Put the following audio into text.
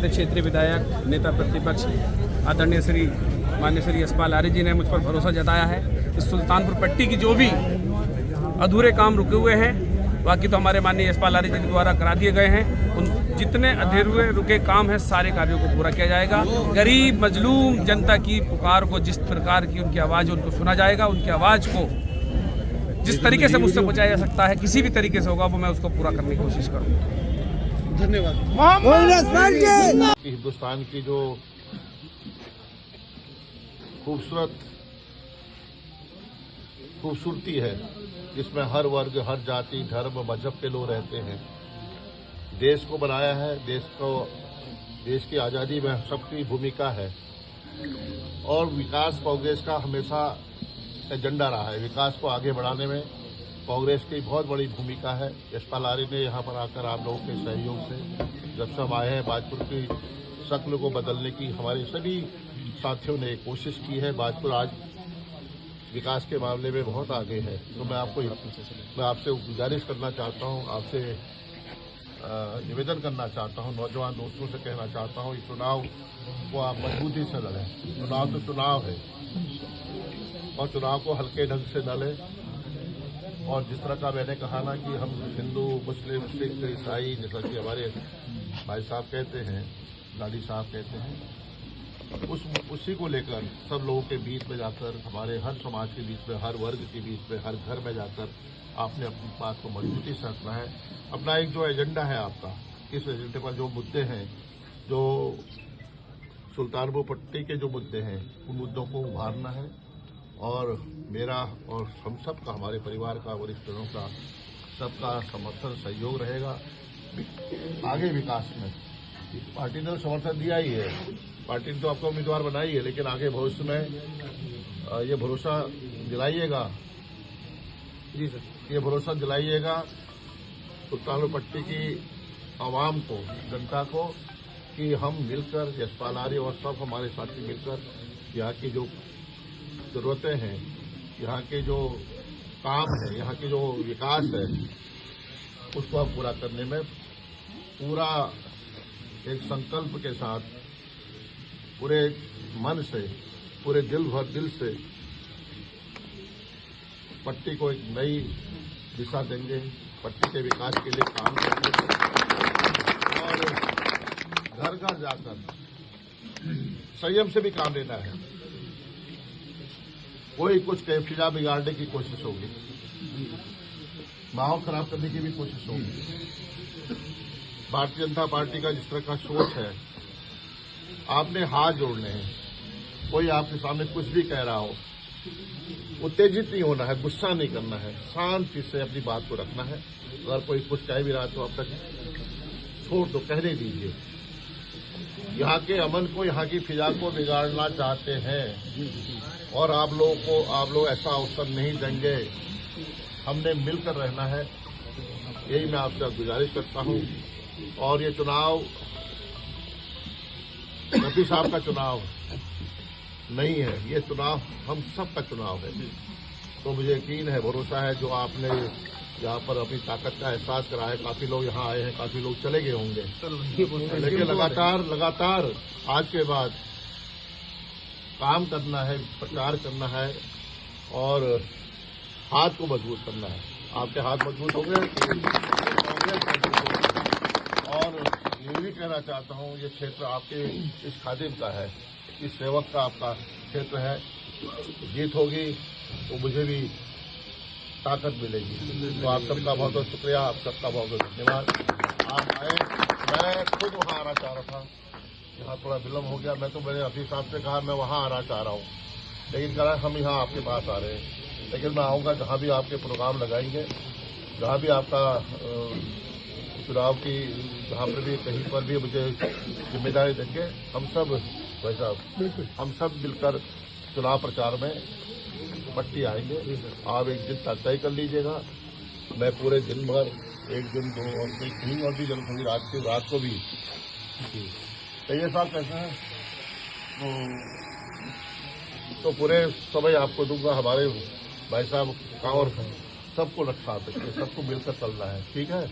हमारे क्षेत्रीय विधायक नेता प्रतिपक्ष आदरणीय श्री माननीय श्री यशपाल आर्य जी ने मुझ पर भरोसा जताया है। इस सुल्तानपुर पट्टी की जो भी अधूरे काम रुके हुए हैं, बाकी तो हमारे माननीय यशपाल आर्य जी के द्वारा करा दिए गए हैं। उन जितने अधूरे रुके काम हैं सारे कार्यों को पूरा किया जाएगा। गरीब मजलूम जनता की पुकार को जिस प्रकार की उनकी आवाज़ उनको सुना जाएगा, उनकी आवाज़ को जिस तरीके से मुझसे पहुंचाया जा सकता है, किसी भी तरीके से होगा, वो मैं उसको पूरा करने की कोशिश करूँगा। धन्यवाद। हिंदुस्तान की जो खूबसूरती है, जिसमें हर वर्ग, हर जाति, धर्म, मजहब के लोग रहते हैं, देश को बनाया है। देश की आज़ादी में सबकी भूमिका है और विकास कांग्रेस का हमेशा एजेंडा रहा है। विकास को आगे बढ़ाने में कांग्रेस की बहुत बड़ी भूमिका है। यशपाल आर्य ने यहाँ पर आकर आप लोगों के सहयोग से जब से हम आए हैं, बाजपुर की शक्ल को बदलने की हमारे सभी साथियों ने कोशिश की है। बाजपुर आज विकास के मामले में बहुत आगे है। तो मैं आपसे गुजारिश करना चाहता हूँ, आपसे निवेदन करना चाहता हूँ, नौजवान दोस्तों से कहना चाहता हूँ, इस चुनाव को आप मजबूती से लड़ें। चुनाव तो चुनाव है और चुनाव को हल्के ढंग से न लें। और जिस तरह का मैंने कहा ना कि हम हिंदू, मुस्लिम, सिख, ईसाई, जैसा कि हमारे भाई साहब कहते हैं, दादी साहब कहते हैं, उसी को लेकर सब लोगों के बीच में जाकर, हमारे हर समाज के बीच में, हर वर्ग के बीच में, हर घर में जाकर आपने अपनी बात को मजबूती से रखना है। अपना एक जो एजेंडा है आपका, इस एजेंडे पर जो मुद्दे हैं, जो सुल्तानपुर पट्टी के जो मुद्दे हैं, उन मुद्दों को उभारना है। और मेरा और हम सब का, हमारे परिवार का, वरिष्ठजनों का, सबका समर्थन, सहयोग रहेगा आगे विकास में। पार्टी ने समर्थन दिया ही है, पार्टी ने तो आपका उम्मीदवार बनाई है, लेकिन आगे भविष्य में ये भरोसा दिलाइएगा जी सर, ये भरोसा दिलाइएगा सुल्तानपुर पट्टी की आवाम को, जनता को, कि हम मिलकर, यशपाल आर्य और सब हमारे साथी मिलकर यहाँ की जो जरूरतें हैं, यहाँ के जो काम है, यहाँ के जो विकास है, उसको हम पूरा करने में पूरा एक संकल्प के साथ, पूरे मन से, पूरे दिल से पट्टी को एक नई दिशा देंगे, पट्टी के विकास के लिए काम करेंगे और घर घर जाकर संयम से भी काम लेना है। कोई कुछ फिजा बिगाड़ने की कोशिश होगी, माहौल खराब करने की भी कोशिश होगी। भारतीय जनता पार्टी का जिस तरह का सोच है, आपने हाथ जोड़ने हैं। कोई आपके सामने कुछ भी कह रहा हो, उत्तेजित नहीं होना है, गुस्सा नहीं करना है, शांति से अपनी बात को रखना है। अगर कोई कुछ कह भी रहा तो अब तक छोड़ दो, कहने दीजिए। यहाँ के अमन को, यहाँ की फिजा को बिगाड़ना चाहते हैं और आप लोग ऐसा अवसर नहीं देंगे। हमने मिलकर रहना है, यही मैं आपसे गुजारिश करता हूँ। और ये चुनाव रफी साहब का चुनाव नहीं है, ये चुनाव हम सब का चुनाव है। तो मुझे यकीन है, भरोसा है, जो आपने यहाँ पर अपनी ताकत का एहसास कराया। काफी लोग यहाँ आए हैं, काफी लोग चले गए होंगे, लेकिन लगातार आज के बाद काम करना है, प्रचार करना है और हाथ को मजबूत करना है। आपके हाथ मजबूत हो गए और ये भी कहना चाहता हूँ, ये क्षेत्र आपके इस खादिम का है, इस सेवक का आपका क्षेत्र है। जीत होगी तो मुझे भी ताकत मिलेगी। तो आप सबका बहुत बहुत शुक्रिया, आप सबका बहुत बहुत धन्यवाद। आप आए, मैं खुद वहाँ आना चाह रहा था, यहाँ थोड़ा विलम्ब हो गया। मैं तो मेरे अफीस साहब से कहा मैं वहाँ आना चाह रहा हूँ, लेकिन कहा हम यहाँ आपके पास आ रहे हैं। लेकिन मैं आऊँगा जहाँ भी आपके प्रोग्राम लगाएंगे, जहाँ भी आपका चुनाव की, जहाँ पर भी कहीं पर भी मुझे जिम्मेदारी देंगे, हम सब भाई साहब, हम सब मिलकर चुनाव प्रचार में पट्टी आएंगे। आप एक दिन तय कर लीजिएगा, मैं पूरे दिन भर, एक दिन, दो और कहीं और भी जरूरत होगी, रात को भी। तो ये साहब कैसे हैं, तो पूरे समय आपको दूंगा। हमारे भाई साहब का और सबको रखा, सबको मिलकर चलना है, ठीक है।